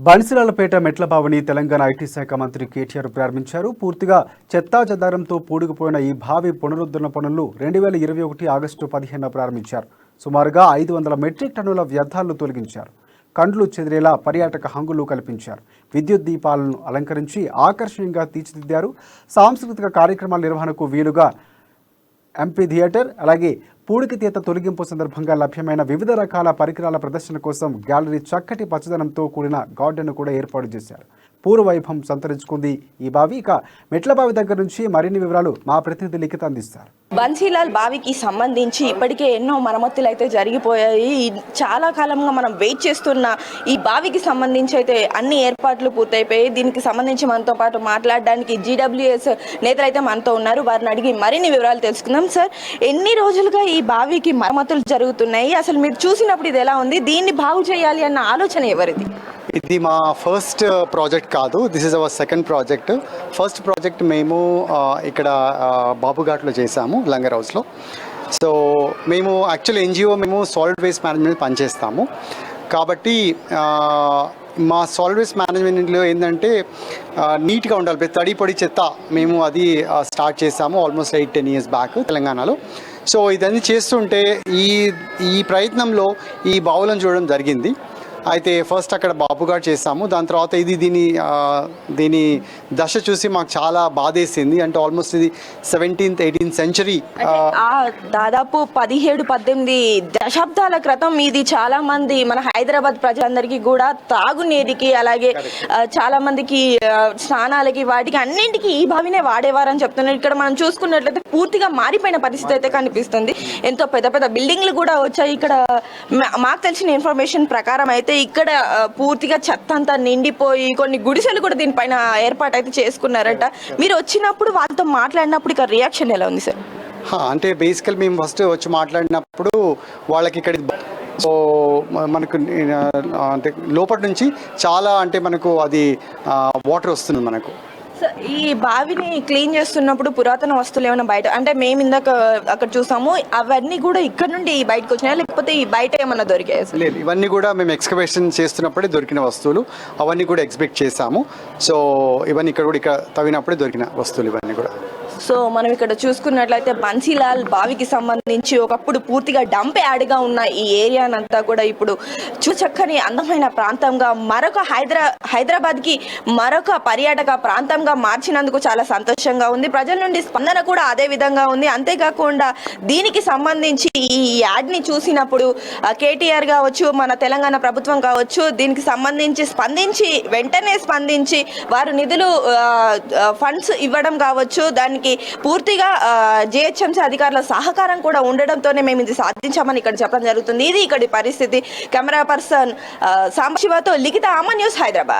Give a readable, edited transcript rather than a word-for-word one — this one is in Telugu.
బన్సిలాలపేట మెట్లబావిని తెలంగాణ ఐటీ శాఖ మంత్రి కేటీఆర్ ప్రారంభించారు. పూర్తిగా చెత్తాచెదారంతో పూడుకుపోయిన ఈ బావి పునరుద్ధరణ పనులు 2021 ఆగస్టు 15న ప్రారంభించారు. సుమారుగా 500 మెట్రిక్ టన్నుల వ్యర్థాలను తొలగించారు. కండ్లు చెదిరేలా పర్యాటక హంగులు కల్పించారు. విద్యుత్ దీపాలను అలంకరించి ఆకర్షణీయంగా తీర్చిదిద్దారు. సాంస్కృతిక కార్యక్రమాల నిర్వహణకు వీలుగా ఎంపీ థియేటర్, అలాగే పూడికతీత తొలగింపు సందర్భంగా లభ్యమైన వివిధ రకాల పరికరాల ప్రదర్శన కోసం గ్యాలరీ చక్కటి పచ్చదనంతో కూడిన గార్డెన్ కూడా ఏర్పాటు చేశారు. పూర్వవైభవం సంతరించుకుంది ఈ బావి. ఇక మెట్ల బావి దగ్గర నుంచి మరిన్ని వివరాలు మా ప్రతినిధి లిఖిత అందిస్తారు. బన్సీలాల్ బావికి సంబంధించి ఇప్పటికే ఎన్నో మరమ్మతులు అయితే జరిగిపోయాయి. చాలా కాలంగా మనం వెయిట్ చేస్తున్న ఈ బావికి సంబంధించి అయితే అన్ని ఏర్పాట్లు పూర్తయిపోయాయి. దీనికి సంబంధించి మనతో పాటు మాట్లాడడానికి GWS నేతలు అయితే మనతో ఉన్నారు. వారిని అడిగి మరిన్ని వివరాలు తెలుసుకుందాం. సార్, ఎన్ని రోజులుగా ఈ బావికి మరమ్మతులు జరుగుతున్నాయి? అసలు మీరు చూసినప్పుడు ఇది ఎలా ఉంది? దీన్ని బాగు చేయాలి అన్న ఆలోచన ఎవరిది? ఇది మా ఫస్ట్ ప్రాజెక్ట్ కాదు, this is our second project. First project మేము ఇక్కడ బాబుఘాట్లో చేసాము, లంగర్ హౌస్లో. సో మేము యాక్చువల్లీ NGO, మేము సాలిడ్ వేస్ట్ మేనేజ్మెంట్ పనిచేస్తాము. కాబట్టి మా సాలిడ్ వేస్ట్ మేనేజ్మెంట్లో ఏంటంటే నీట్గా ఉండాలి, తడి పొడి చెత్త మేము అది స్టార్ట్ చేసాము ఆల్మోస్ట్ 8-10 years బ్యాక్ తెలంగాణలో. సో ఇదన్నీ చేస్తుంటే ఈ ప్రయత్నంలో ఈ బావులను చూడడం జరిగింది. అయితే ఫస్ట్ అక్కడ బాబుఘాట్ చేసాము. దాని తర్వాత దీని దశ చూసి మాకు చాలా బాధేసింది. అంటే ఆల్మోస్ట్ ఇది 17th 18th సెంచరీ, దాదాపు 17-18 దశాబ్దాల క్రితం ఇది చాలా మంది మన హైదరాబాద్ ప్రజలందరికీ కూడా తాగునీటికి, అలాగే చాలా మందికి స్నానాలకి, వాటికి అన్నింటికి ఈ బావినే వాడేవారని చెప్తున్నారు. ఇక్కడ మనం చూసుకున్నట్లయితే పూర్తిగా మారిపోయిన పరిస్థితి అయితే కనిపిస్తుంది. ఎంతో పెద్ద పెద్ద బిల్డింగ్లు కూడా వచ్చాయి. ఇక్కడ మాకు తెలిసిన ఇన్ఫర్మేషన్ ప్రకారం అయితే ఇక్కడ పూర్తిగా చెత్త అంతా నిండిపోయి కొన్ని గుడిసెలు కూడా దీనిపైన ఏర్పాటు అయితే చేసుకున్నారట. మీరు వచ్చినప్పుడు వాళ్ళతో మాట్లాడినప్పుడు ఇక్కడ రియాక్షన్ ఎలా ఉంది సార్? అంటే బేసికల్ మేము ఫస్ట్ వచ్చి మాట్లాడినప్పుడు వాళ్ళకి ఇక్కడ సో మనకు అంటే లోపల నుంచి చాలా అంటే మనకు అది వాటర్ వస్తుంది మనకు. ఈ బావిని క్లీన్ చేస్తున్నప్పుడు పురాతన వస్తువులు ఏమైనా బయట, అంటే మేము ఇందాక అక్కడ చూసాము, అవన్నీ కూడా ఇక్కడ నుండి బయటకు వచ్చినాయా, లేకపోతే ఈ బయట ఏమన్నా దొరికాయి? లేదు, ఇవన్నీ కూడా మేము ఎక్స్కవేషన్ చేస్తున్నప్పుడే దొరికిన వస్తువులు, అవన్నీ కూడా ఎగ్జిబిట్ చేసాము. సో ఇవన్నీ ఇక్కడ తవ్వినప్పుడే దొరికిన వస్తువులు ఇవన్నీ కూడా. సో మనం ఇక్కడ చూసుకున్నట్లయితే బన్సీలాల్ బావికి సంబంధించి ఒకప్పుడు పూర్తిగా డంప్ యార్డ్గా ఉన్న ఈ ఏరియానంతా కూడా ఇప్పుడు చక్కని అందమైన ప్రాంతంగా, మరొక హైదరాబాద్కి మరొక పర్యాటక ప్రాంతంగా మార్చినందుకు చాలా సంతోషంగా ఉంది. ప్రజల నుండి స్పందన కూడా అదే విధంగా ఉంది. అంతేకాకుండా దీనికి సంబంధించి ఈ యాడ్ని చూసినప్పుడు కేటీఆర్ కావచ్చు, మన తెలంగాణ ప్రభుత్వం కావచ్చు, దీనికి సంబంధించి వెంటనే స్పందించి వారు నిధులు ఫండ్స్ ఇవ్వడం కావచ్చు, దానికి పూర్తిగా GHMC అధికారుల సహకారం కూడా ఉండడంతోనే మేము ఇది సాధించామని ఇక్కడ చెప్పడం జరుగుతుంది. ఇది ఇక్కడి పరిస్థితి. కెమెరా పర్సన్ సాంబశివతో లిఖిత, అమన్ న్యూస్, హైదరాబాద్.